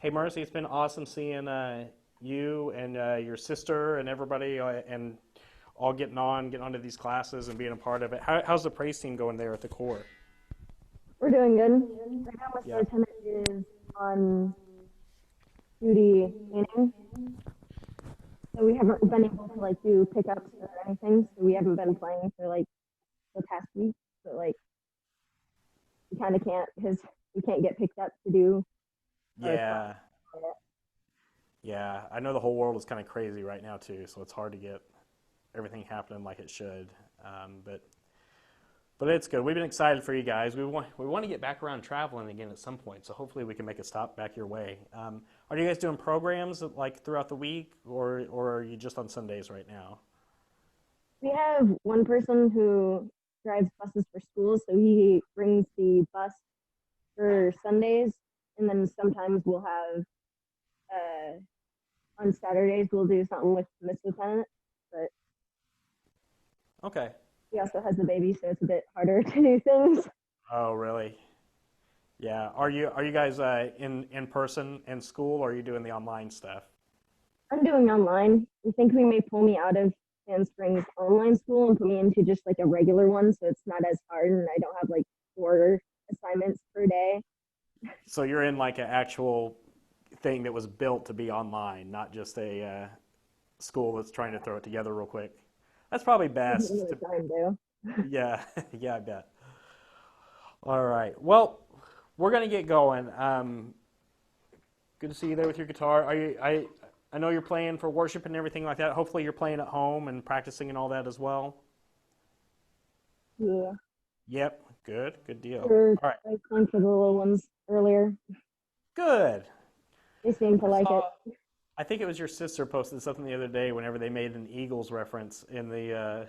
Hey, Marcy, it's been awesome seeing you and your sister and everybody and all getting onto these classes and being a part of it. How's the praise team going there at the core? We're doing good. Right now, my Yeah. lieutenant is on duty painting, so we haven't been able to like do pickups or anything. So we haven't been playing for like the past week. But like we kind of can't because we can't get picked up to do our class. Yeah. Yeah. I know the whole world is kind of crazy right now too, so it's hard to get everything happening like it should. But it's good. We've been excited for you guys. We want to get back around traveling again at some point, so hopefully we can make a stop back your way. Are you guys doing programs like throughout the week, or are you just on Sundays right now? We have one person who drives buses for school, so he brings the bus for Sundays, and then sometimes we'll have on Saturdays we'll do something with Miss Lieutenant, but Okay. he also has a baby, so it's a bit harder to do things. Oh, really? Yeah. Are you guys in person in school, or are you doing the online stuff? I'm doing online. I think we may pull me out of Sand Springs online school and put me into just like a regular one, so it's not as hard, and I don't have like four assignments per day. So you're in like an actual thing that was built to be online, not just a school that's trying to throw it together real quick. That's probably Gives me best. more time to. Yeah, yeah, I bet. All right. Well, we're gonna get going. Good to see you there with your guitar. I know you're playing for worship and everything like that. Hopefully, you're playing at home and practicing and all that as well. Yeah, Yep. Good. Good we deal. were All right. like playing for the little ones earlier. Good. They seem to I like it. saw. I think it was your sister posted something the other day whenever they made an Eagles reference in the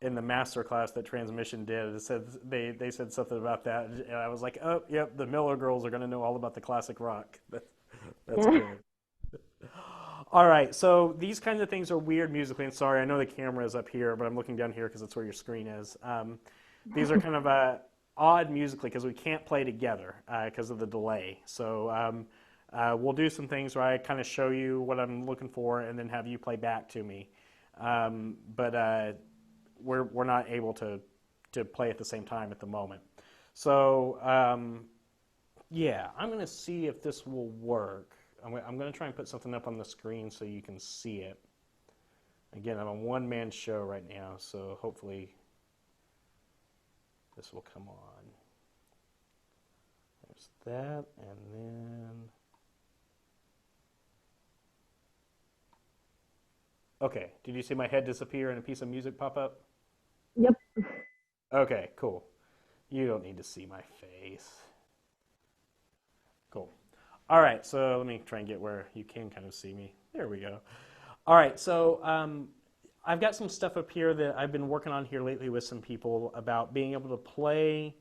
Masterclass that Transmission did. It said they said something about that, and I was like, oh, yep, the Miller girls are going to know all about the classic rock. That's Yeah. good. All right, so these kinds of things are weird musically. And sorry, I know the camera is up here, but I'm looking down here because that's where your screen is. These are kind of odd musically because we can't play together because of the delay. So we'll do some things where I kind of show you what I'm looking for and then have you play back to me. But we're not able to play at the same time at the moment. So yeah, I'm going to see if this will work. I'm going to try and put something up on the screen so you can see it. Again, I'm a one-man show right now, so hopefully this will come on. There's that, and then... Okay, did you see my head disappear and a piece of music pop up? Yep. Okay, cool. You don't need to see my face. Cool. All right, so let me try and get where you can kind of see me. There we go. All right, so I've got some stuff up here that I've been working on here lately with some people about being able to play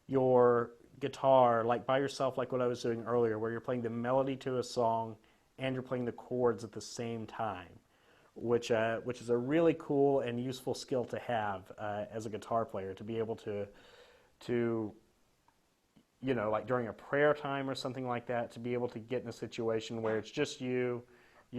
your guitar like by yourself, like what I was doing earlier, where you're playing the melody to a song and you're playing the chords at the same time, which is a really cool and useful skill to have as a guitar player to be able to like during a prayer time or something like that, to be able to get in a situation where it's just you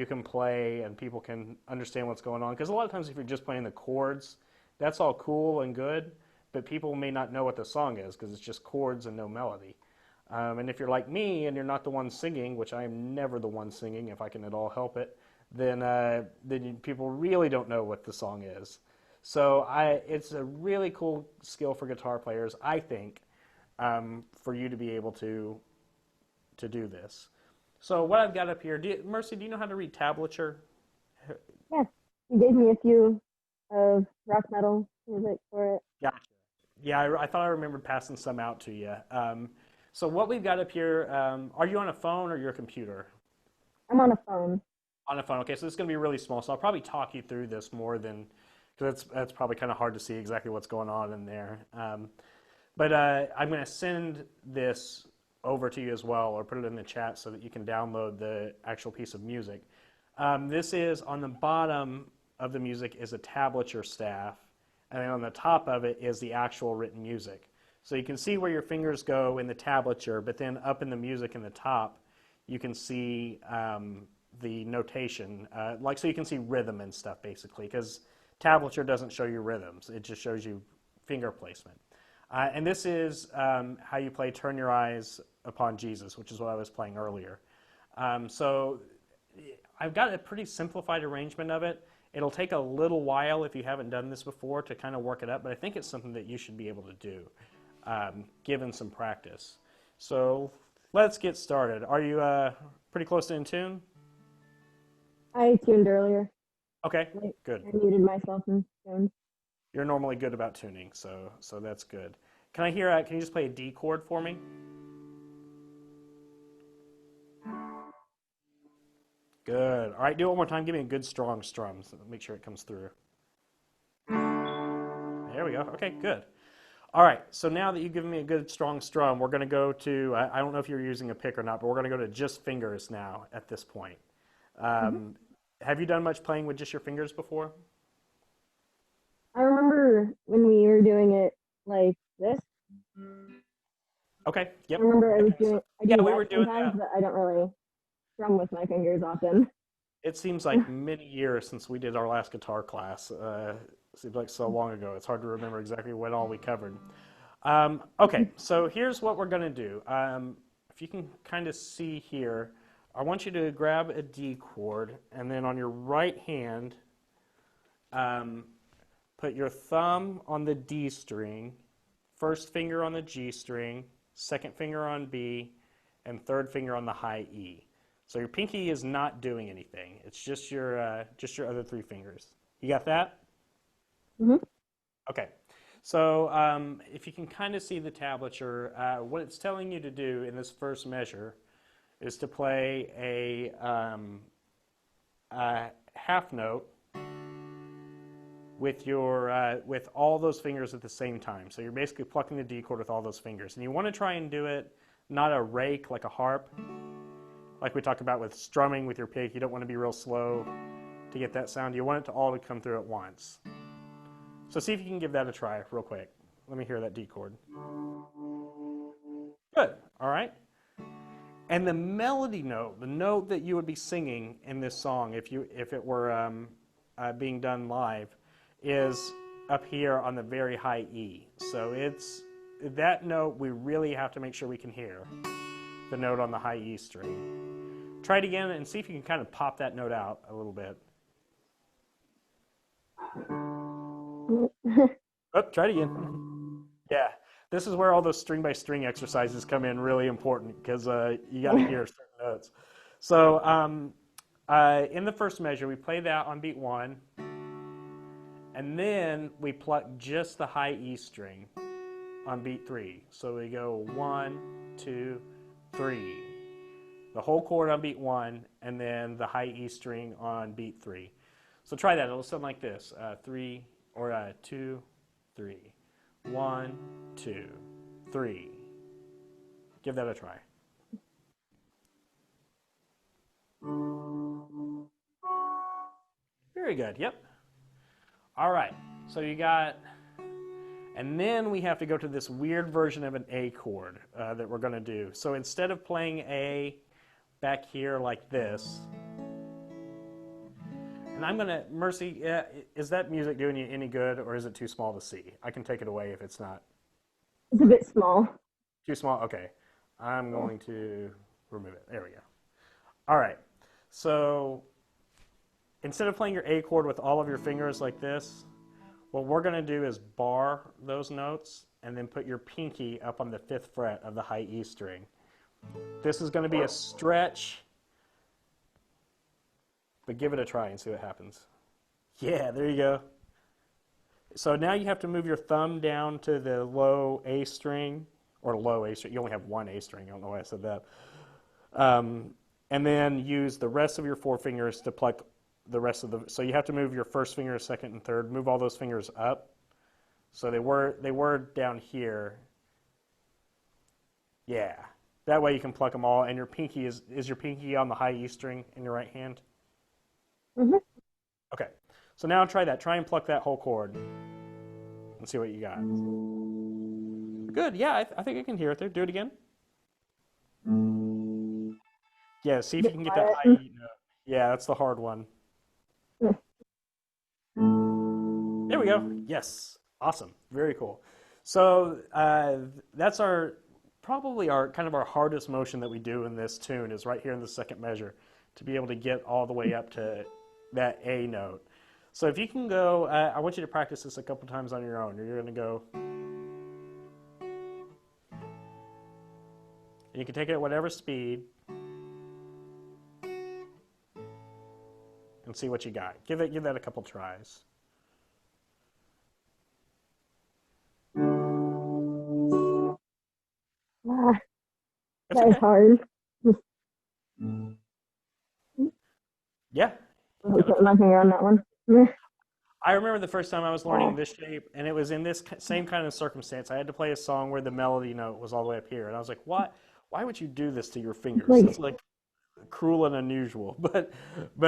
can play and people can understand what's going on. Because a lot of times if you're just playing the chords, that's all cool and good, but people may not know what the song is because it's just chords and no melody. And if you're like me and you're not the one singing, which I am never the one singing if I can at all help it, then people really don't know what the song is. So it's a really cool skill for guitar players, I think, for you to be able to do this. So what I've got up here, Mercy, do you know how to read tablature? Yeah. He gave me a few of rock metal music for it. Gotcha. Yeah, I thought I remembered passing some out to you. So what we've got up here, are you on a phone or your computer? I'm on a phone. On a phone. Okay, so this is going to be really small. So I'll probably talk you through this more than because that's probably kind of hard to see exactly what's going on in there. But I'm going to send this over to you as well, or put it in the chat so that you can download the actual piece of music. This is on the bottom of the music is a tablature staff, and then on the top of it is the actual written music. So you can see where your fingers go in the tablature, but then up in the music in the top, you can see the notation, so you can see rhythm and stuff basically, because tablature doesn't show you rhythms, it just shows you finger placement. And this is how you play Turn Your Eyes Upon Jesus, which is what I was playing earlier. So I've got a pretty simplified arrangement of it. It'll take a little while if you haven't done this before to kind of work it up, but I think it's something that you should be able to do, given some practice. So let's get started. Are you pretty close to in tune? I tuned earlier. Okay, good. I muted myself and tuned. You're normally good about tuning, so that's good. Can I hear? Can you just play a D chord for me? Good. All right, do it one more time. Give me a good strong strum. So make sure it comes through. There we go. Okay, good. All right, so now that you've given me a good strong strum, we're going to go to, I don't know if you're using a pick or not, but we're going to go to just fingers now at this point. Have you done much playing with just your fingers before? I remember when we were doing it like this. Okay, yep. I remember I was doing, I do we were doing sometimes, that. but I don't really strum with my fingers often. It seems like many years since we did our last guitar class. Seems like so long ago. It's hard to remember exactly what all we covered. Okay, so here's what we're going to do. If you can kind of see here, I want you to grab a D chord, and then on your right hand, put your thumb on the D string, first finger on the G string, second finger on B, and third finger on the high E. So your pinky is not doing anything. It's just your other three fingers. You got that? Mm-hmm. Okay. So if you can kind of see the tablature, what it's telling you to do in this first measure is to play a half note with with all those fingers at the same time. So you're basically plucking the D chord with all those fingers, and you want to try and do it not a rake like a harp, like we talked about with strumming with your pick. You don't want to be real slow to get that sound. You want it to all to come through at once. So see if you can give that a try real quick. Let me hear that D chord. Good. All right. And the melody note, the note that you would be singing in this song if it were being done live, is up here on the very high E. So it's that note we really have to make sure we can hear, the note on the high E string. Try it again and see if you can kind of pop that note out a little bit. Oh, try it again. Yeah, this is where all those string by string exercises come in really important, because you got to hear certain notes. So in the first measure, we play that on beat 1, and then we pluck just the high E string on beat 3. So we go 1, 2, 3. The whole chord on beat 1, and then the high E string on beat 3. So try that. It'll sound like this: 3 or 2, 3, 1, 2, 3. Give that a try. Very good. Yep. All right. So you got, and then we have to go to this weird version of an A chord that we're going to do. So instead of playing A back here like this, and I'm going to, Mercy, is that music doing you any good, or is it too small to see? I can take it away if it's not. It's a bit small. Too small? Okay. I'm going to remove it. There we go. All right. So instead of playing your A chord with all of your fingers like this, what we're going to do is bar those notes and then put your pinky up on the 5th fret of the high E string. This is going to be a stretch, but give it a try and see what happens. Yeah, there you go. So now you have to move your thumb down to the low A string, or low A string. You only have one A string. I don't know why I said that. And then use the rest of your 4 fingers to pluck the rest of the. So you have to move your first finger, second, and third. Move all those fingers up. So they were down here. Yeah. That way you can pluck them all. And your pinky is your pinky on the high E string in your right hand? Mm-hmm. Okay. So now try that. Try and pluck that whole chord and see what you got. Good. Yeah, I think I can hear it there. Do it again. Yeah, see A if you bit can get that quiet. high E note. Yeah, that's the hard one. There we go. Yes. Awesome. Very cool. So that's our probably our kind of our hardest motion that we do in this tune is right here in the second measure to be able to get all the way up to that A note. So if you can go, I want you to practice this a couple times on your own. You're going to go, and you can take it at whatever speed and see what you got. Give that a couple tries. Ah, That's that is okay. hard. Yeah, you Really got it. put my finger on that one. I remember the first time I was learning Ah, this shape, and it was in this same kind of circumstance. I had to play a song where the melody note was all the way up here, and I was like, "What? Why would you do this to your it's fingers? That's like, like cruel and unusual." But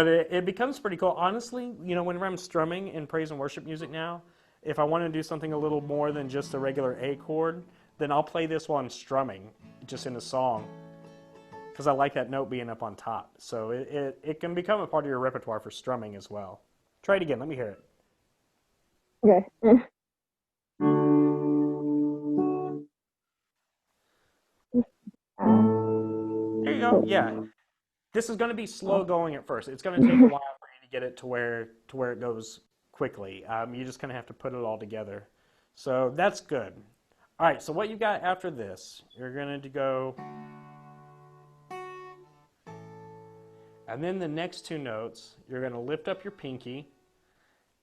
it becomes pretty cool. Honestly, you know, whenever I'm strumming in praise and worship music now, if I want to do something a little more than just a regular A chord, then I'll play this while I'm strumming, just in a song, because I like that note being up on top. So it can become a part of your repertoire for strumming as well. Try it again. Let me hear it. okay. There you go. Cool. Yeah, this is going to be slow going at first. It's going to take a while for you to get it to where it goes quickly. You just kind of have to put it all together. So that's good. All right. So what you got after this? You're going to go, and then the next two notes, you're going to lift up your pinky,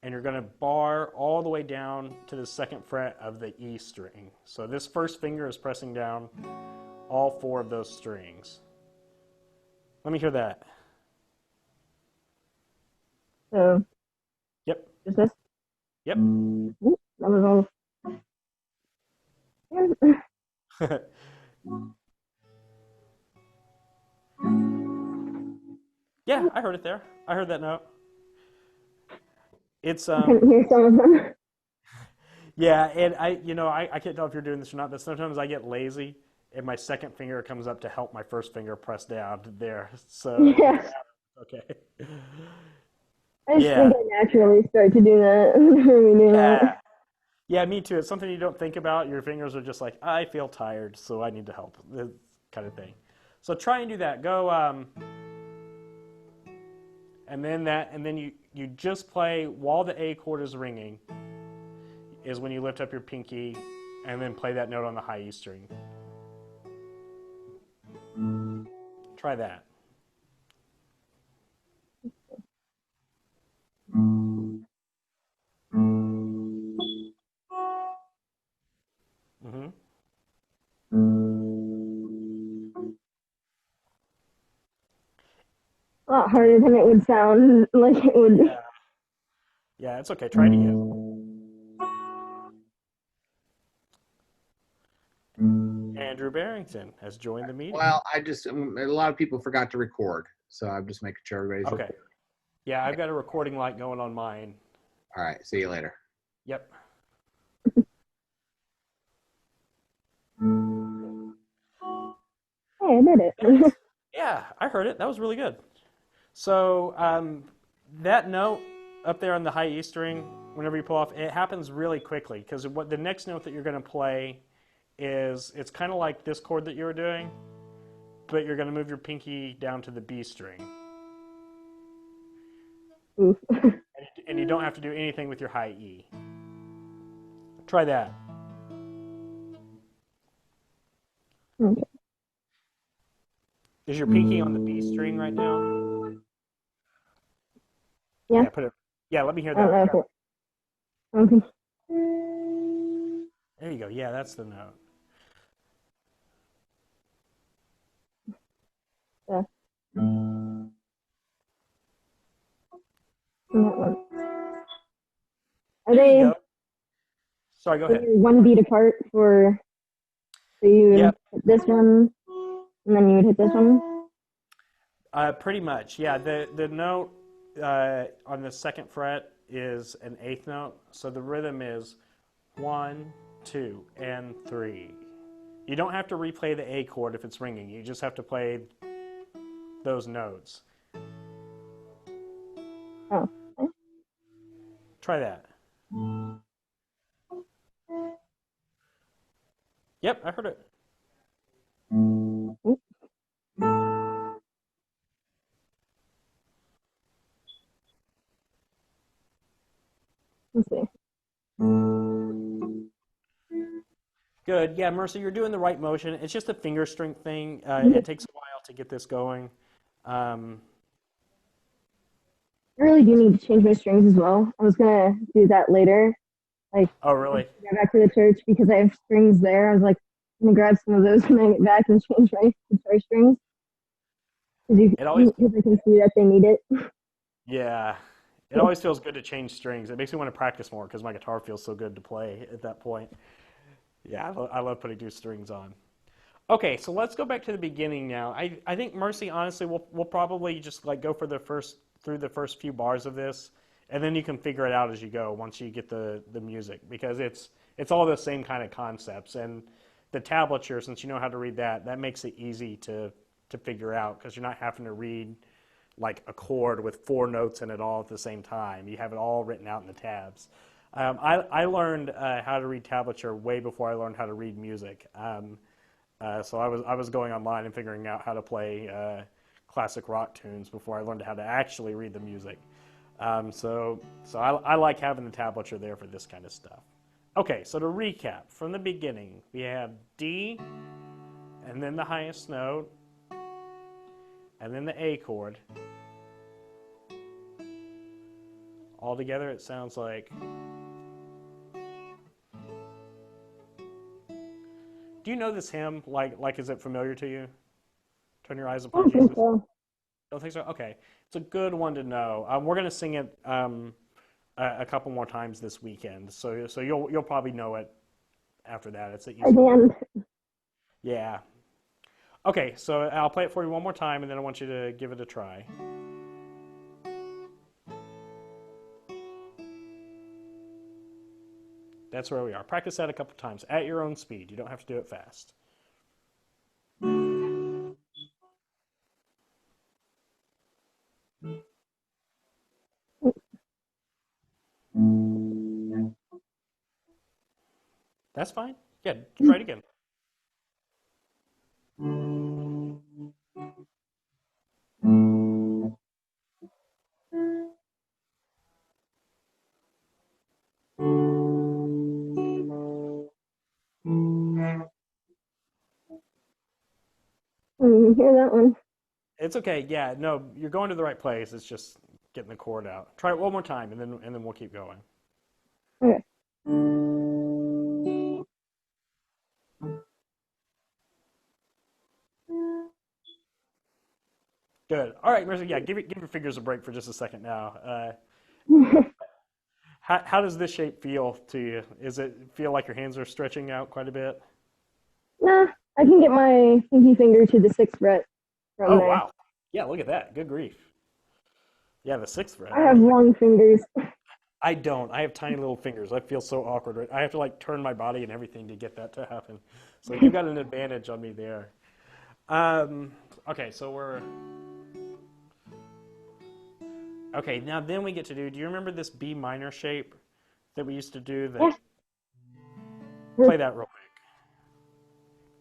and you're going to bar all the way down to the second fret of the E string. So this first finger is pressing down all four of those strings. Let me hear that. So, Yep. is this? Yep. Ooh, that was all. Yeah, I heard it there. I heard that note. It's I couldn't hear some of them. yeah, and I can't tell if you're doing this or not, but sometimes I get lazy and my second finger comes up to help my first finger press down there. So if Yes. you're okay. I just Yeah. think I naturally start to do that when we do that. Yeah. Yeah, me too. It's something you don't think about. Your fingers are just like, I feel tired, so I need to help. This kind of thing. So try and do that. Go and then you just play while the A chord is ringing is when you lift up your pinky and then play that note on the high E string. Try that. Hmm. A lot harder than it would sound like it would be. Yeah. Yeah, it's okay. Try it again. Andrew Barrington has joined the meeting. Well, I just a lot of people forgot to record, so I'm just making sure everybody's Okay. recording. Yeah, I've got a recording light going on mine. All right, see you later. Yep. Hey, I did it. Nice. Yeah, I heard it. That was really good. So that note up there on the high E string, whenever you pull off, it happens really quickly because what the next note that you're going to play is it's kind of like this chord that you were doing, but you're going to move your pinky down to the B string, Oof. and you don't have to do anything with your high E. Try that. Okay. Is your pinky on the B string right now? Yeah, Yeah, put it. Yeah, let me hear I don't that. know if it. Okay. There you go. Yeah, that's the note. Yeah. That one. Are There you they go. Sorry, go are ahead. they one beat apart for so you would Yep. hit this one and then you would hit this one? Pretty much. Yeah. The note on the second fret is an eighth note, so the rhythm is 1, 2, and 3. You don't have to replay the A chord if it's ringing. You just have to play those notes. Oh, okay. Try that. Yep, I heard it. Oop, let's see. Good. Yeah, Mercer, you're doing the right motion. It's just a finger strength thing. I It takes a while to get this going. Um, really do need to change my strings as well. I was gonna do that later, like oh, once really? I get back to the church because I have strings there. I was like, I'm gonna grab some of those when I get back and change my guitar strings It always, because I can see that they need it. yeah, it always feels good to change strings. It makes me want to practice more because my guitar feels so good to play at that point. Yeah, I love putting new strings on. Okay, so let's go back to the beginning now. I think Mercy, honestly, we'll probably just like go for the first through the first few bars of this, and then you can figure it out as you go once you get the music because it's all the same kind of concepts and the tablature. Since you know how to read that, that makes it easy to figure out because you're not having to read like a chord with four notes in it all at the same time. You have it all written out in the tabs. I learned how to read tablature way before I learned how to read music. So I was going online and figuring out how to play classic rock tunes before I learned how to actually read the music. I like having the tablature there for this kind of stuff. Okay, so to recap from the beginning, we have D, and then the highest note, and then the A chord. All together, it sounds like. Do you know this hymn? Like, is it familiar to you? Turn your eyes I upon don't think Jesus. so. Don't think so. Okay, it's a good one to know. We're gonna sing it a couple more times this weekend, so you'll probably know it after that. It's an At easy the one. end. Yeah. Okay, so I'll play it for you one more time, and then I want you to give it a try. That's where we are. Practice that a couple times at your own speed. You don't have to do it fast. That's fine. Yeah, try it again. Hear that one. It's okay. Yeah, no, you're going to the right place. It's just getting the chord out. Try it one more time, and then we'll keep going. Okay. Good. All right, Marissa. Yeah, give your fingers a break for just a second now. How does this shape feel to you? Is it feel like your hands are stretching out quite a bit? Nah, I can get my pinky finger to the sixth fret from Oh there. wow. Yeah, look at that. Good grief. Yeah, the sixth fret. I have long fingers. I don't. I have tiny little fingers. I feel so awkward. Right? I have to like turn my body and everything to get that to happen. So you got an advantage on me there. Um, okay, so we're okay. Now then we get to do. Do you remember this B minor shape that we used to do? That Yeah. play that real quick.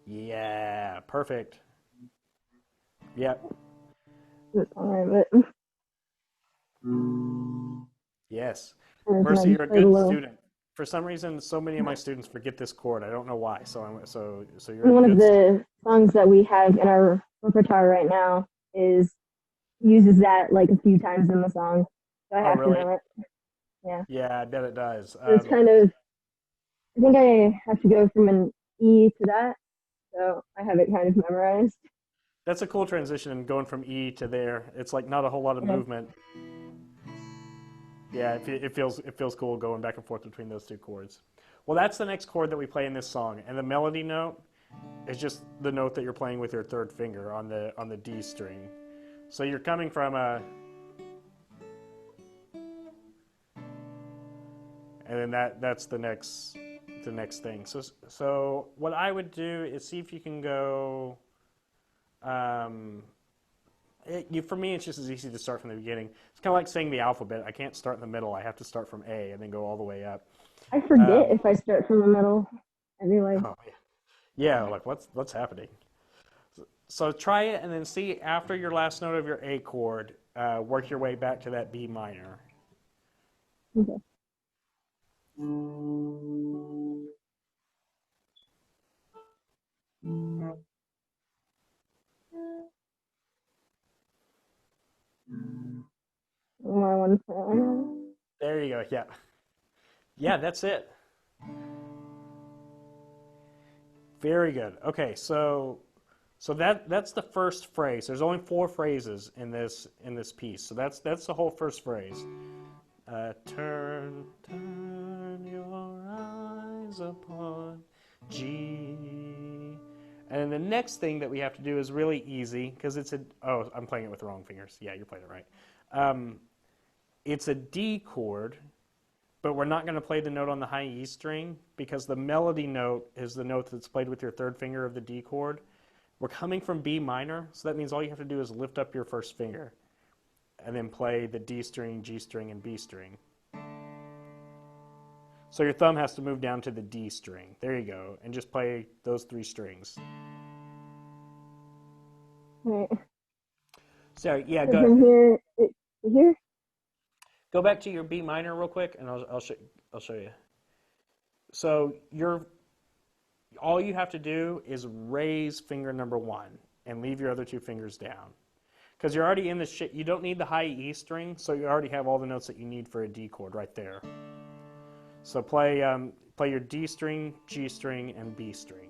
Yeah, perfect. Yep. Alright, but Yes. there's Mercy, my you're a play good below. student. For some reason, so many of my students forget this chord. I don't know why. So you're And a one of good student. the songs that we have in our repertoire right now is uses that like a few times in the song. So I Oh, have to really? know it. Yeah. Yeah, I bet it does. So it's kind of I think I have to go from an E to that. So I have it kind of memorized. That's a cool transition going from E to there. It's like not a whole lot of Yeah. movement. Yeah, it feels cool going back and forth between those two chords. Well, that's the next chord that we play in this song, and the melody note is just the note that you're playing with your third finger on the D string. So you're coming from a, and then that's the next thing. So what I would do is see if you can go. Um, For me, it's just as easy to start from the beginning. It's kind of like saying the alphabet. I can't start in the middle. I have to start from A and then go all the way up. I forget Um, if I start from the middle. I realize. oh, yeah, like what's happening? So try it and then see after your last note of your A chord, work your way back to that B minor. Okay. My one friend. There you go. Yeah, yeah, that's it. Very good. Okay, so that's the first phrase. There's only 4 phrases in this piece. So that's the whole first phrase. Turn your eyes upon G. And the next thing that we have to do is really easy because it's a. Oh, I'm playing it with the wrong fingers. Yeah, you're playing it right. It's a D chord, but we're not going to play the note on the high E string because the melody note is the note that's played with your third finger of the D chord. We're coming from B minor, so that means all you have to do is lift up your first finger and then play the D string, G string, and B string. So your thumb has to move down to the D string. There you go, and just play those 3 strings. Right. So yeah, So from here to here. go back to your B minor real quick, and I'll show you. So all you have to do is raise finger number 1 and leave your other 2 fingers down. Because you're already in the you don't need the high E string, so you already have all the notes that you need for a D chord right there. So play your D string, G string, and B string.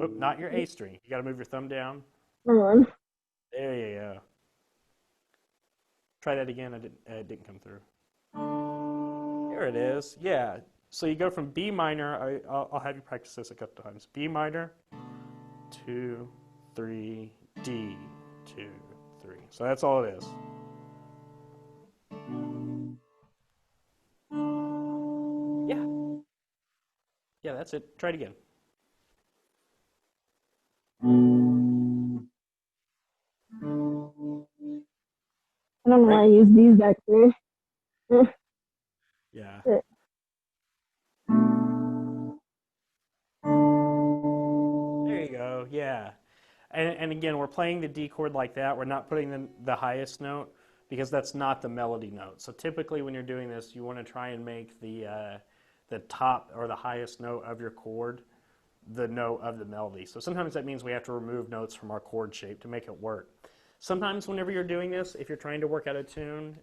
Oop, not your A string. You got to move your thumb down. Come on. There you go. Try that again. It didn't come through. Here it is. Yeah. So you go from B minor. I'll have you practice this a couple times. B minor, 2, 3, D, 2, 3. So that's all it is. Yeah. Yeah, that's it. Try it again. I don't know why I Great. use these actually. Yeah. There you go. Yeah. And again, we're playing the D chord like that. We're not putting the highest note because that's not the melody note. So typically when you're doing this, you want to try and make the top or the highest note of your chord the note of the melody. So sometimes that means we have to remove notes from our chord shape to make it work. Sometimes whenever you're doing this, if you're trying to work out a tune,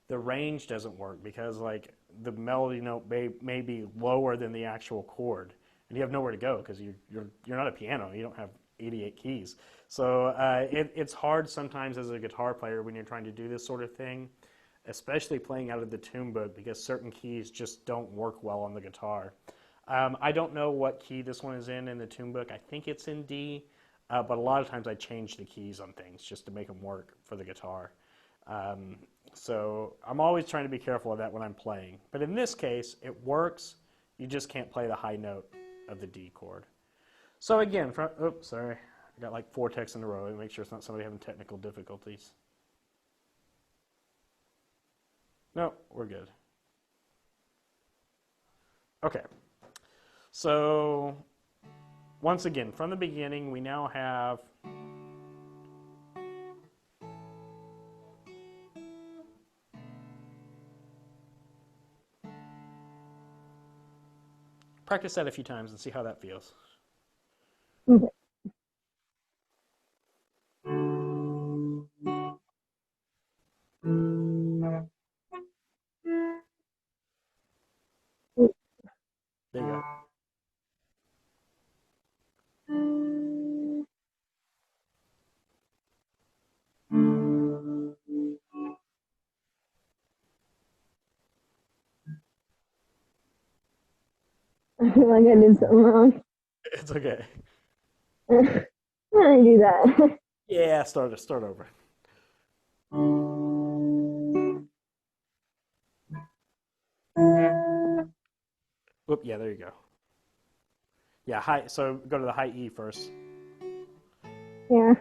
the range doesn't work because like the melody note may be lower than the actual chord, and you have nowhere to go because you're not a piano. You don't have 88 keys. So it's hard sometimes as a guitar player when you're trying to do this sort of thing, especially playing out of the tune book because certain keys just don't work well on the guitar. I don't know what key this one is in the tune book. I think it's in D, but a lot of times I change the keys on things just to make them work for the guitar. So I'm always trying to be careful of that when I'm playing. But in this case, it works. You just can't play the high note of the D chord. So again, oops, sorry. I got like 4 texts in a row. Make sure it's not somebody having technical difficulties. No, we're good. Okay. So once again, from the beginning, we now have practice that a few times and see how that feels. Okay. There you go. I feel like I did something wrong. It's okay. How do I do that? Yeah, start over. Whoop, yeah, there you go. Yeah, high. So go to the high E first. Yeah.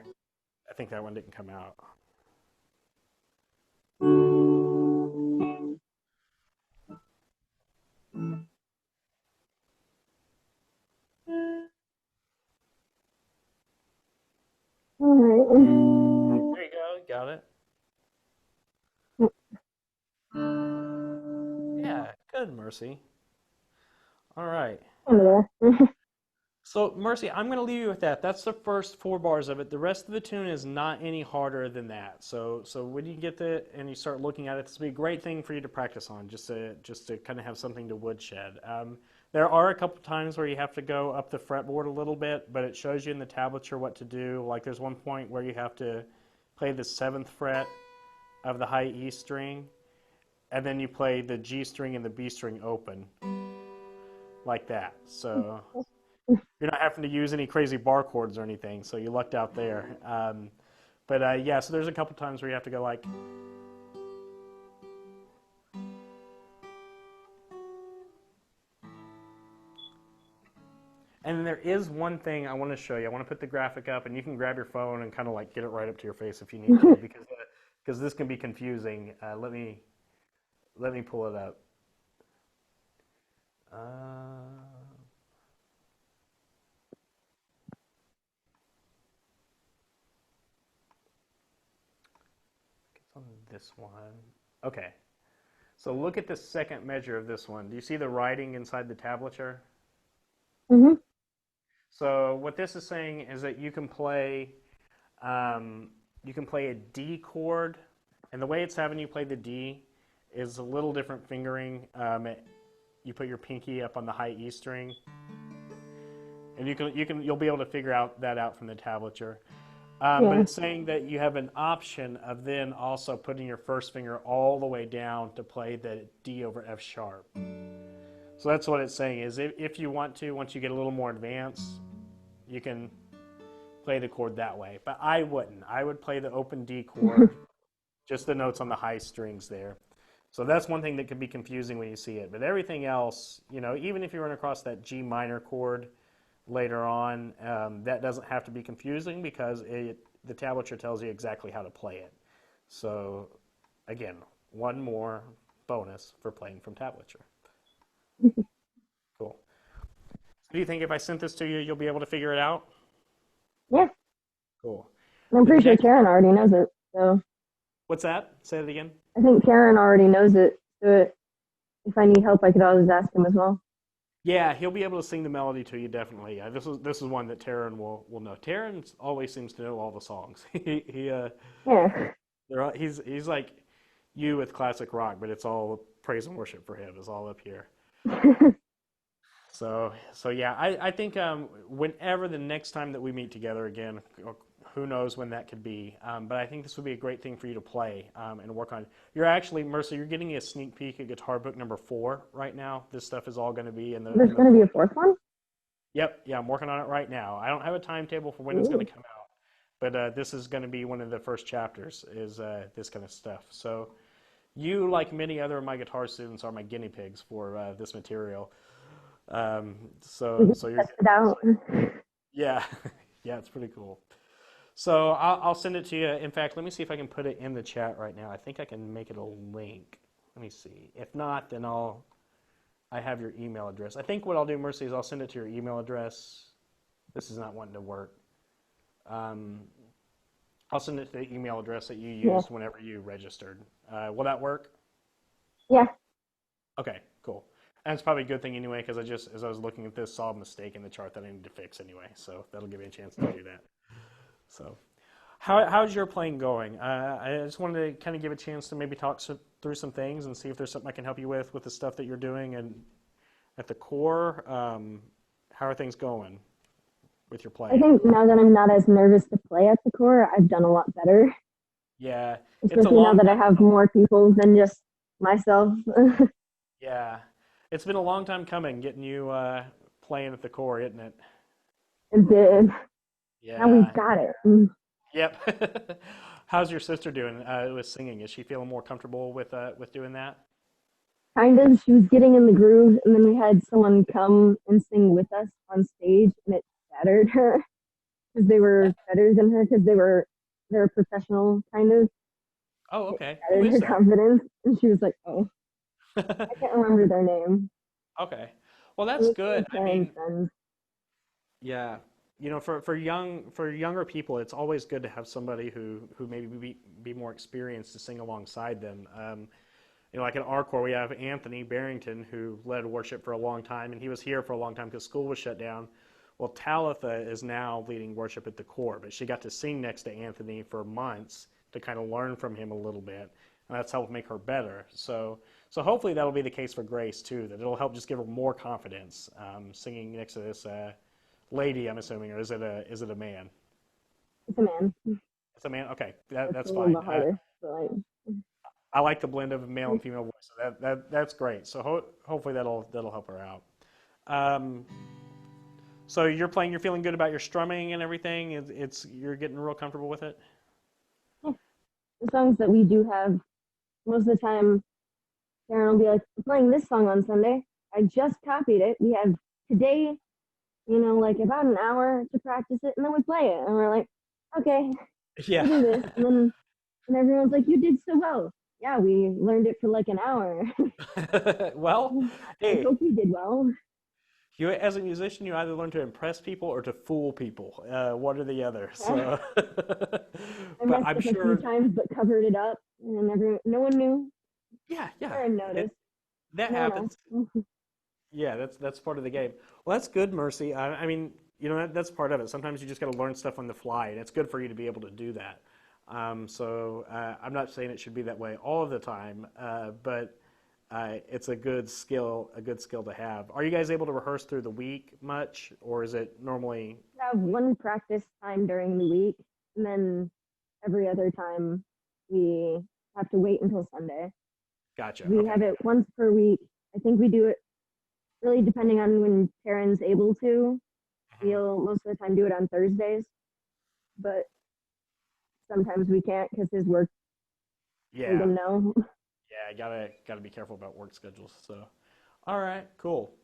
I think that one didn't come out. All right. There you go. Got it. Yeah, good, Mercy. All right. Kind of there. So, Mercy, I'm going to leave you with that. That's the first four bars of it. The rest of the tune is not any harder than that. So when you get the and you start looking at it, this will be a great thing for you to practice on, just to kind of have something to woodshed. There are a couple times where you have to go up the fretboard a little bit, but it shows you in the tablature what to do. Like there's one point where you have to play the seventh fret of the high E string, and then you play the G string and the B string open, like that. So you're not having to use any crazy bar chords or anything, so you lucked out there. But yeah, so there's a couple times where you have to go like, and there is one thing I want to show you. I want to put the graphic up, and you can grab your phone and kind of like get it right up to your face if you need to, because this can be confusing. Let me pull it up. It's on this one. Okay. So look at the second measure of this one. Do you see the writing inside the tablature? Hmm. So what this is saying is that you can play a D chord, and the way it's having you play the D is a little different fingering. You put your pinky up on the high E string, and you'll be able to figure that out from the tablature. But Yeah. it's saying that you have an option of then also putting your first finger all the way down to play the D over F sharp. So that's what it's saying is if you want to, once you get a little more advanced, you can play the chord that way. But I wouldn't. I would play the open D chord, just the notes on the high strings there. So that's one thing that could be confusing when you see it. But everything else, even if you run across that G minor chord later on, that doesn't have to be confusing because the tablature tells you exactly how to play it. So again, one more bonus for playing from tablature. Cool. So do you think if I sent this to you, you'll be able to figure it out? Yeah. Cool. I'm The pretty sure next Karen part, already knows it. So what's that? Say it again. I think Karen already knows it. So if I need help, I could always ask him as well. Yeah, he'll be able to sing the melody to you definitely. This is one that Taryn will know. Taryn always seems to know all the songs. Yeah. He's like you with classic rock, but it's all praise and worship for him. It's all up here. So yeah, I think whenever the next time that we meet together again, who knows when that could be, but I think this would be a great thing for you to play and work on. You're actually, Mercer, you're getting a sneak peek at guitar book number 4 right now. This stuff is all going to be in the There's in the going to be a fourth. fourth one? Yep, yeah, I'm working on it right now. I don't have a timetable for when it's going Ooh. to come out, but this is going to be one of the first chapters. Is this kind of stuff. So you, like many other of my guitar students, are my guinea pigs for this material. Um, We so can so you're test it out. yeah, yeah, it's pretty cool. So I'll send it to you. In fact, let me see if I can put it in the chat right now. I think I can make it a link. Let me see. If not, then I have your email address. I think what I'll do, Mercy, is I'll send it to your email address. This is not wanting to work. Um, I'll send it to the email address that you Yeah. used whenever you registered. Will that work? Yeah. Okay, cool. And it's probably a good thing anyway, because as I was looking at this, saw a mistake in the chart that I need to fix anyway. So that'll give me a chance to do that. So, how's your playing going? I just wanted to kind of give a chance to maybe talk through some things and see if there's something I can help you with the stuff that you're doing and at the core. How are things going with your I playing? think now that I'm not as nervous to play at the core, I've done a lot better. Yeah, it's a Especially now long that I time have coming. more people than just myself. Yeah, it's been a long time coming getting you playing at the core, isn't it? It did. Now we've Yeah. got it. Yep. How's your sister doing with singing? Is she feeling more comfortable with doing that? Kind of. She was getting in the groove, and then we had someone come and sing with us on stage, and it shattered her. because they were better than her because they were professional kind of. Oh, It okay. Who added is her that? confidence, and she was like, "Oh, I can't remember their name." Okay. Well, It that's was good. one I Karen's mean, friends. yeah, for younger people, it's always good to have somebody who maybe be more experienced to sing alongside them. Like in our corps, we have Anthony Barrington who led worship for a long time, and he was here for a long time because school was shut down. Well, Talitha is now leading worship at the corps, but she got to sing next to Anthony for months to kind of learn from him a little bit, and that's helped make her better. So hopefully that'll be the case for Grace too. That it'll help just give her more confidence singing next to this lady. I'm assuming, or is it a man? It's a man. It's a man. Okay, It's a that's little fine. bit harder, but like, I like the blend of male and female voice. So that's great. So hopefully that'll help her out. Um, so you're playing. You're feeling good about your strumming and everything. You're getting real comfortable with it. yeah, the songs that we do have most of the time, Karen will be like, "We're playing this song on Sunday. I just copied it. We have today, like about an hour to practice it, and then we play it." And we're like, "Okay, Yeah. we'll do this." And everyone's like, "You did so well." Yeah, we learned it for like an hour. Well, I hey, hope we did well. you as a musician, you either learn to impress people or to fool people. One or the other. So, I but messed I'm up a few sure. times, but covered it up, and no one knew. Yeah, yeah. Karen noticed. That No one happens. else. Yeah, that's part of the game. Well, that's good, Mercy. I mean, that's part of it. Sometimes you just got to learn stuff on the fly, and it's good for you to be able to do that. I'm not saying it should be that way all of the time, but it's a good skill to have. Are you guys able to rehearse through the week much, or is it normally? We have one practice time during the week, and then every other time we have to wait until Sunday. Gotcha. We Okay. have it once per week. I think we do it really depending on when Karen's able to. Mhm. We'll most of the time do it on Thursdays, but sometimes we can't because his work told Yeah, him no. yeah. Gotta be careful about work schedules. So, all right, cool.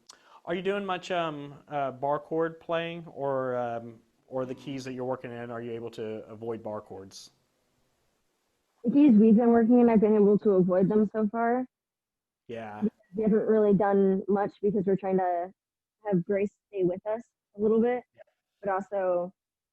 Are you doing much bar chord playing, or the keys that you're working in? Are you able to avoid bar chords? The keys we've been working in, I've been able to avoid them so far. Yeah, We haven't really done much because we're trying to have Grace stay with us a little bit, but also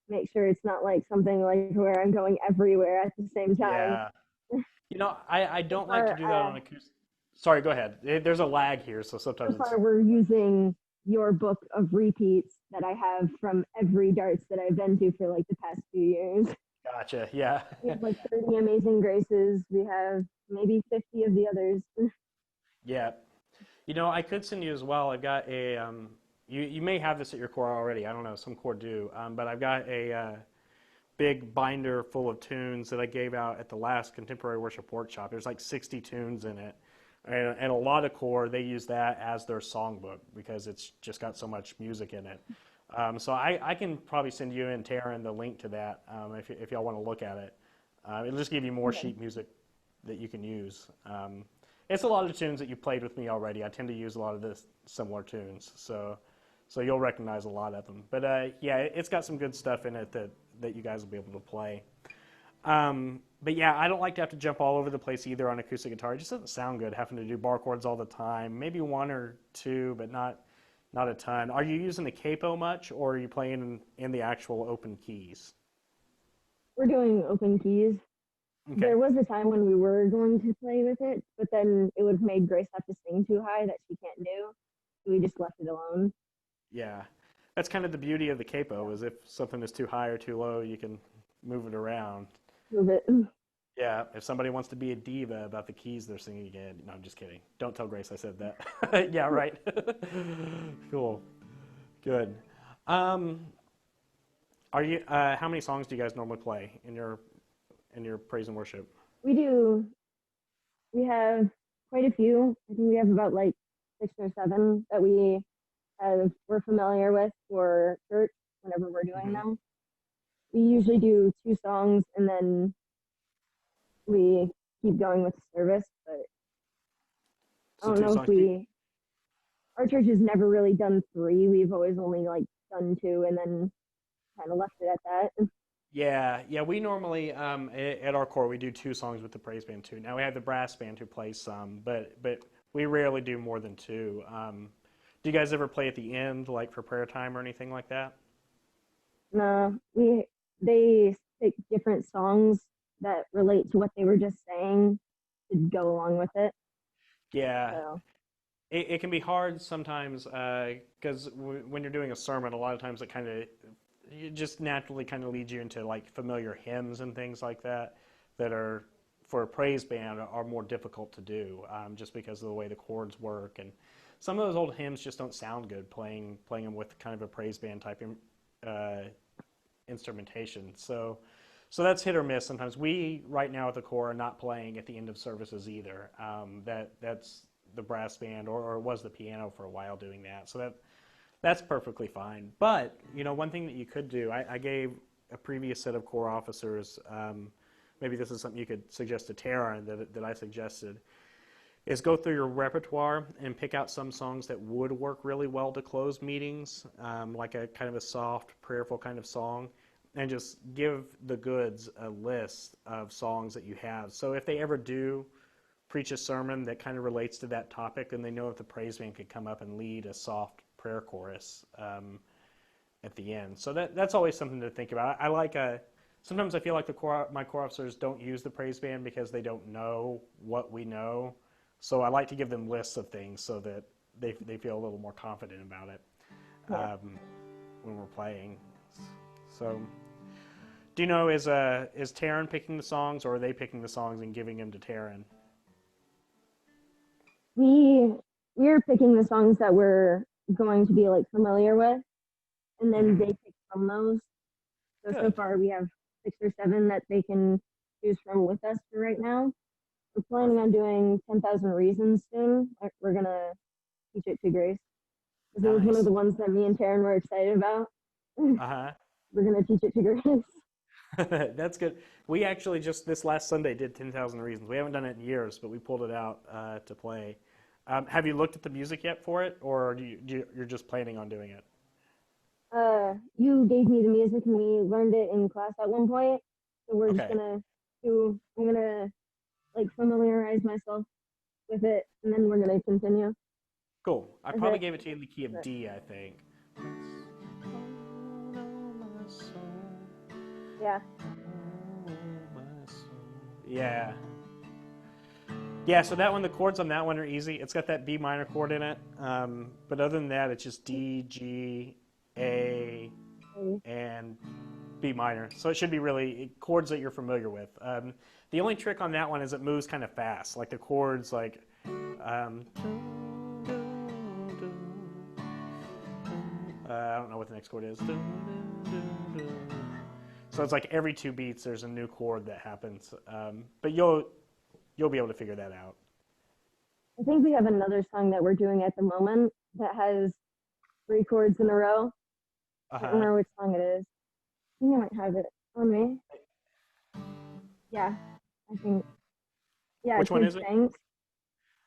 make sure it's not like something like where I'm going everywhere at the same time. yeah. I So don't like to far, do that on acoustic. Sorry, go ahead. There's a lag here, so so sometimes it's far we're using your book of repeats that I have from every darts that I've been to for like the past 2 years. gotcha. Yeah, We have like 30 Amazing Graces. We have maybe 50 of the others. yeah. I could send you as well. I've got a you may have this at your core already. I don't know. Some core do, but I've got a big binder full of tunes that I gave out at the last Contemporary Worship Workshop. There's like 60 tunes in it. And a lot of core, they use that as their songbook because it's just got so much music in it. So I can probably send you and Taryn the link to that if y'all want to look at it. It'll just give you more Okay. sheet music that you can use. It's a lot of tunes that you played with me already. I tend to use a lot of the similar tunes, so you'll recognize a lot of them. But yeah, it's got some good stuff in it that you guys will be able to play. But yeah, I don't like to have to jump all over the place either on acoustic guitar. It just doesn't sound good having to do bar chords all the time. Maybe one or two, but not a ton. Are you using the capo much, or are you playing in the actual open keys? We're doing open keys. Okay. There was a time when we were going to play with it, but then it would have made Grace have to sing too high that she can't do. So we just left it alone. Yeah, that's kind of the beauty of the capo is if something is too high or too low, you can move it around. Move it. Yeah, if somebody wants to be a diva about the keys they're singing again, no, I'm just kidding. Don't tell Grace I said that. Yeah, right. Cool. Good. Um, are you? How many songs do you guys normally play in your praise and worship? We do. We have quite a few. I think we have about like 6 or 7 that we're familiar with for church whenever we're doing Hmm. them. We usually do 2 songs and then we keep going with the service. But I So don't two know if songs. our church has never really done 3. We've always only like done 2 and then kind of left it at that. Yeah. We normally at our core we do two songs with the praise band too. Now we have the brass band who plays some, but we rarely do more than two. Do you guys ever play at the end, like for prayer time or anything like that? No, they pick different songs that relate to what they were just saying to go along with it. Yeah, So it can be hard sometimes because when you're doing a sermon, a lot of times it just naturally kind of leads you into like familiar hymns and things like that that are for a praise band are more difficult to do just because of the way the chords work and some of those old hymns just don't sound good playing them with kind of a praise band type uh, instrumentation. So that's hit or miss. Sometimes we right now at the core are not playing at the end of services either. That's the brass band or was the piano for a while doing that. So that's perfectly fine. But one thing that you could do, I gave a previous set of core officers. Maybe this is something you could suggest to Tara that I suggested. Is go through your repertoire and pick out some songs that would work really well to close meetings, like a kind of a soft, prayerful kind of song, and just give the goods a list of songs that you have. So if they ever do preach a sermon that kind of relates to that topic, then they know that the praise band could come up and lead a soft prayer chorus at the end. So that's always something to think about. I like sometimes I feel like my core officers don't use the praise band because they don't know what we know. So I like to give them lists of things so that they feel a little more confident about it yeah, when we're playing. So, do you know is Taryn picking the songs, or are they picking the songs and giving them to Taryn? we we're picking the songs that we're going to be like familiar with, and then Mm-hmm. they pick from those. So Good. far we have 6 or 7 that they can choose from with us for right now. We're planning on Perfect. doing 10,000 Reasons soon. We're gonna teach it to Grace because it was one of Nice. the ones that me and Taryn were excited about. Uh huh. We're gonna teach it to Grace. That's good. We actually just this last Sunday did 10,000 Reasons. We haven't done it in years, but we pulled it out to play. Have you looked at the music yet for it, or you're just planning on doing it? You gave me the music and we learned it in class at one point. So we're just Okay, gonna do. I'm gonna like familiarize myself with it, and then we're gonna continue. cool. I Is probably it? gave it to you in the key of But D, I think. yeah, Yeah. Yeah, so that one, the chords on that one are easy. It's got that B minor chord in it. But other than that, it's just D, G, A, maybe. and B minor. So it should be really chords that you're familiar with. The only trick on that one is it moves kind of fast. Like the chords, like. I don't know what the next chord is. So it's like every 2 beats, there's a new chord that happens. But you'll be able to figure that out. I think we have another song that we're doing at the moment that has 3 chords in a row. Uh Can't huh. remember which song it is. I think I might have it on me. Yeah, I think. Yeah, Which one Give is it? Thanks.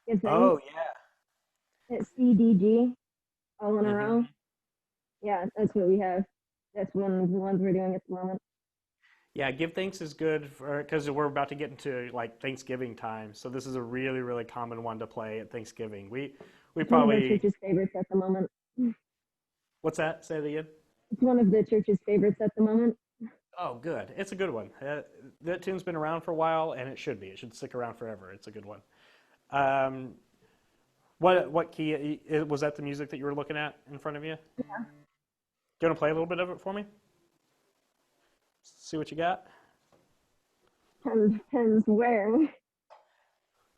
Give Thanks. Oh yeah. It's CDG all in a row. Hmm. Yeah, that's what we have. That's one of the ones we're doing at the moment. Yeah, give thanks is good for because we're about to get into like Thanksgiving time. So this is a really really common one to play at Thanksgiving. We It's one of our probably church's favorites at the moment. what's that? Say it again. It's one of the church's favorites at the moment. Oh, good. It's a good one. That tune's been around for a while, and it should be. It should stick around forever. It's a good one. Um, what key was that? The music that you were looking at in front of you? Do you want to play a little bit of it for me? See what you got. Depends where. We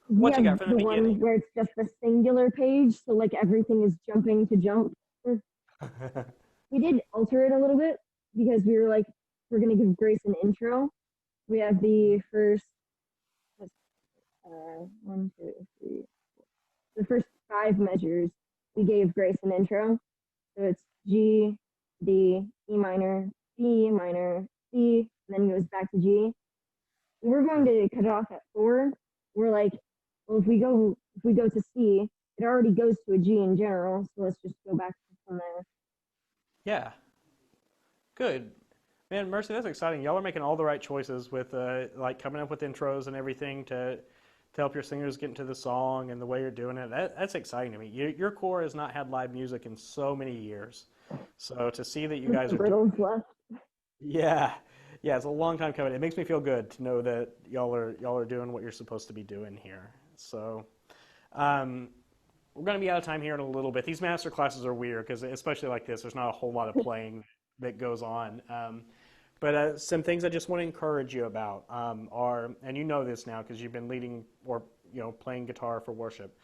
What you have got from the the beginning? one where it's just a singular page, so like everything is jumping to jump. We did alter it a little bit because we were like, we're gonna give Grace an intro. We have the first, 1, 2, 3, the first 5 measures. We gave Grace an intro, so it's G, D, E minor, B minor, C, and then goes back to G. We're going to cut it off at 4. We're like, well, if we go to C, it already goes to a G in general, so let's just go back from there. Yeah, Good. Man, Mercy, that's exciting. Y'all are making all the right choices with like coming up with intros and everything to help your singers get into the song and the way you're doing it. That's exciting to me. Your core has not had live music in so many years. So to see that you Just guys the are doing, Brittles left. yeah, yeah, it's a long time coming. It makes me feel good to know that y'all are doing what you're supposed to be doing here. So, um, we're going to be out of time here in a little bit. These master classes are weird because, especially like this, there's not a whole lot of playing that goes on. But some things I just want to encourage you about are, and you know this now because you've been leading or playing guitar for worship,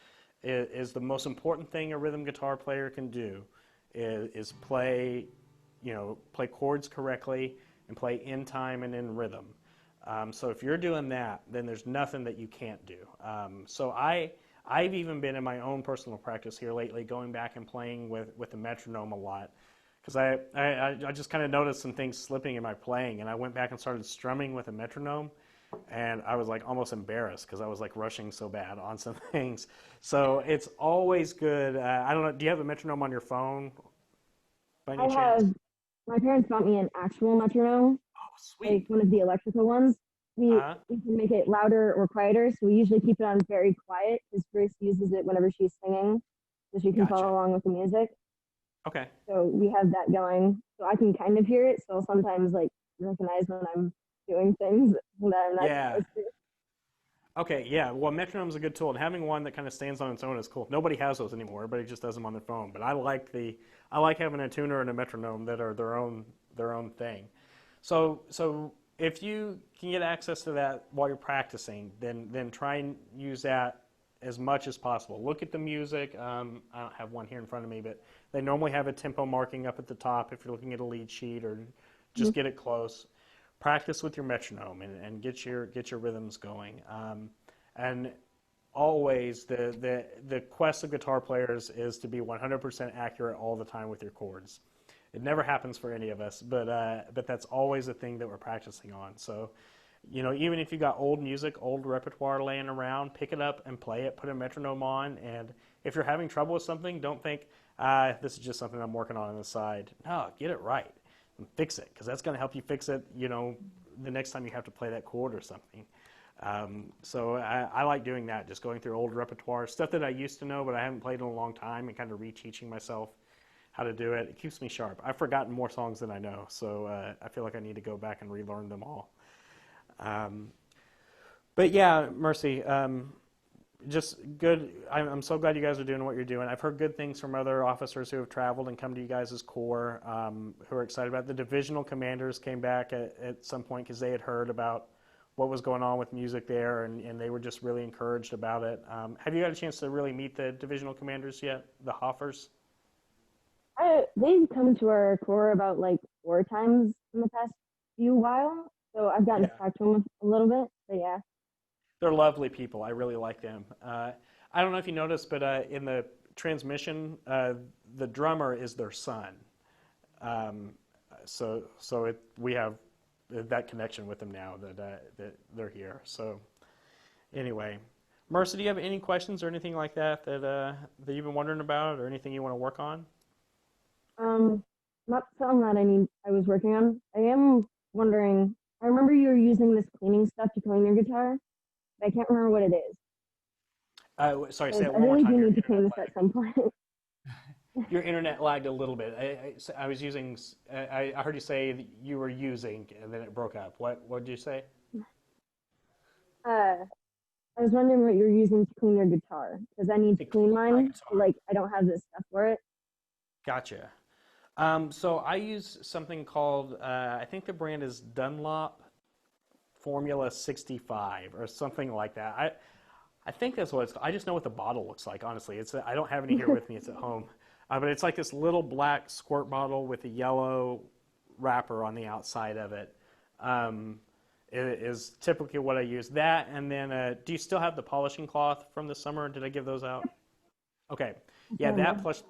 is the most important thing a rhythm guitar player can do is play, play chords correctly and play in time and in rhythm. So if you're doing that, then there's nothing that you can't do. So I've even been in my own personal practice here lately, going back and playing with the metronome a lot, because I just kind of noticed some things slipping in my playing, and I went back and started strumming with a metronome, and I was like almost embarrassed because I was like rushing so bad on some things. So it's always good. I don't know. Do you have a metronome on your phone by I any chance? have my parents bought me an actual metronome, Oh, like sweet. one of the electrical ones. Uh, We can make it louder or quieter, so we usually keep it on very quiet because Grace uses it whenever she's singing, so she can follow gotcha. along with the music. Okay. So we have that going, so I can kind of hear it. So I'll sometimes like recognize when I'm doing things that I'm not Yeah. supposed to. Okay, yeah. Well, metronome's a good tool, and having one that kind of stands on its own is cool. Nobody has those anymore. Everybody just does them on their phone. But I like having a tuner and a metronome that are their own thing. So if you can get access to that while you're practicing, then try and use that as much as possible. Look at the music. I don't have one here in front of me, but they normally have a tempo marking up at the top if you're looking at a lead sheet, or just Mhm. get it close. Practice with your metronome and get your rhythms going. And always the quest of guitar players is to be 100% accurate all the time with your chords. It never happens for any of us, but that's always a thing that we're practicing on. So, even if you got old music, old repertoire laying around, pick it up and play it. Put a metronome on, and if you're having trouble with something, don't think this is just something I'm working on the side. No, get it right and fix it, because that's going to help you fix it. The next time you have to play that chord or something. So I like doing that, just going through old repertoire, stuff that I used to know but I haven't played in a long time, and kind of reteaching myself how to do it. It keeps me sharp. I've forgotten more songs than I know, so I feel like I need to go back and relearn them all. Um, but yeah, Mercy, just good. I'm so glad you guys are doing what you're doing. I've heard good things from other officers who have traveled and come to you guys' corps, who are excited about it. The divisional commanders came back at some point because they had heard about what was going on with music there, and they were just really encouraged about it. Have you had a chance to really meet the divisional commanders yet, the Hoffers? They've come to our core about like 4 times in the past few while, so I've gotten to Yeah. talk to them a little bit. But yeah, They're lovely people. I really like them. I don't know if you noticed, but in the transmission, the drummer is their son. Um, we have that connection with them now that they're here. So anyway, Mercy, do you have any questions or anything like that you've been wondering about, or anything you want to work on? um, not something that I was working on. I am wondering. I remember you were using this cleaning stuff to clean your guitar, but I can't remember what it is Sorry, say because it I one more really do time. Your need to internet clean this lag. at some point. Your internet lagged a little bit. I was using. I heard you say that you were using, and then it broke up. What did you say? uh, I was wondering what you're using to clean your guitar because I need to To clean clean my mine. guitar. Like I don't have this stuff for it. Gotcha. So I use something called, I think the brand is Dunlop Formula 65 or something like that. I think that's what it's called. I just know what the bottle looks like, honestly. I don't have any here with me. It's at home. But it's like this little black squirt bottle with a yellow wrapper on the outside of it. Um, it is typically what I use. That, and then do you still have the polishing cloth from the summer? Did I give those out? Okay. I Yeah, can't that remember. plus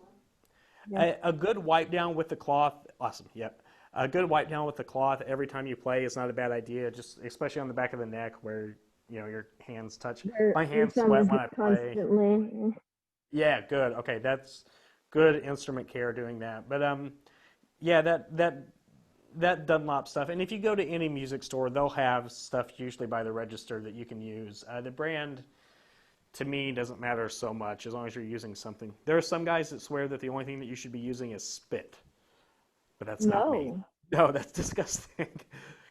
Yeah. a good wipe down with the cloth, awesome. Yep. A good wipe down with the cloth every time you play is not a bad idea. Just especially on the back of the neck where your hands touch. My Your hands thumb sweat is when I play. constantly. Yeah, good. Okay, that's good instrument care doing that. But yeah, that that Dunlop stuff. And if you go to any music store, they'll have stuff usually by the register that you can use. The brand, to me, doesn't matter so much as long as you're using something. There are some guys that swear that the only thing that you should be using is spit, but that's not me. No. No, that's disgusting.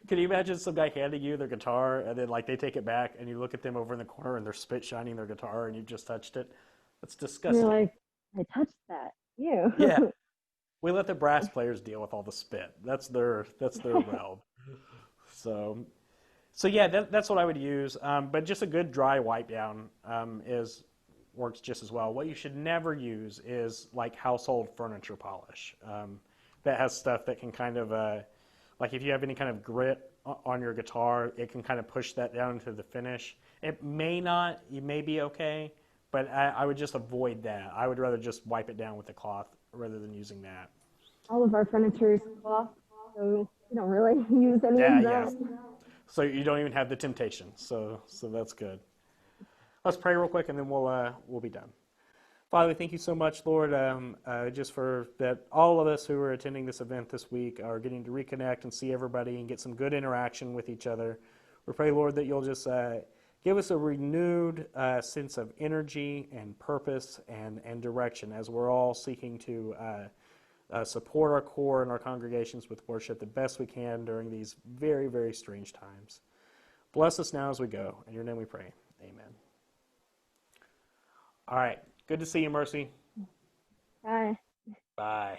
Can you imagine some guy handing you their guitar and then like they take it back and you look at them over in the corner and they're spit shining their guitar and you've just touched it? That's And you're disgusting. like, I touched that. You. Yeah, we let the brass players deal with all the spit. That's their realm. So so yeah, that's what I would use. But just a good dry wipe down is works just as well. What you should never use is like household furniture polish. That has stuff that can kind of like if you have any kind of grit on your guitar, it can kind of push that down into the finish. It may not, you may be okay, but I would just avoid that. I would rather just wipe it down with a cloth rather than using that. All of our furniture is cloth, so we don't really use any Yeah, of yeah. that. So you don't even have the temptation. So that's good. Let's pray real quick, and then we'll be done. Father, we thank you so much, Lord, just for that all of us who are attending this event this week are getting to reconnect and see everybody and get some good interaction with each other. We pray, Lord, that you'll just give us a renewed sense of energy and purpose and direction as we're all seeking to support our core and our congregations with worship the best we can during these very, very strange times. Bless us now as we go. In your name we pray. Amen. All right. Good to see you, Mercy. Bye. Bye.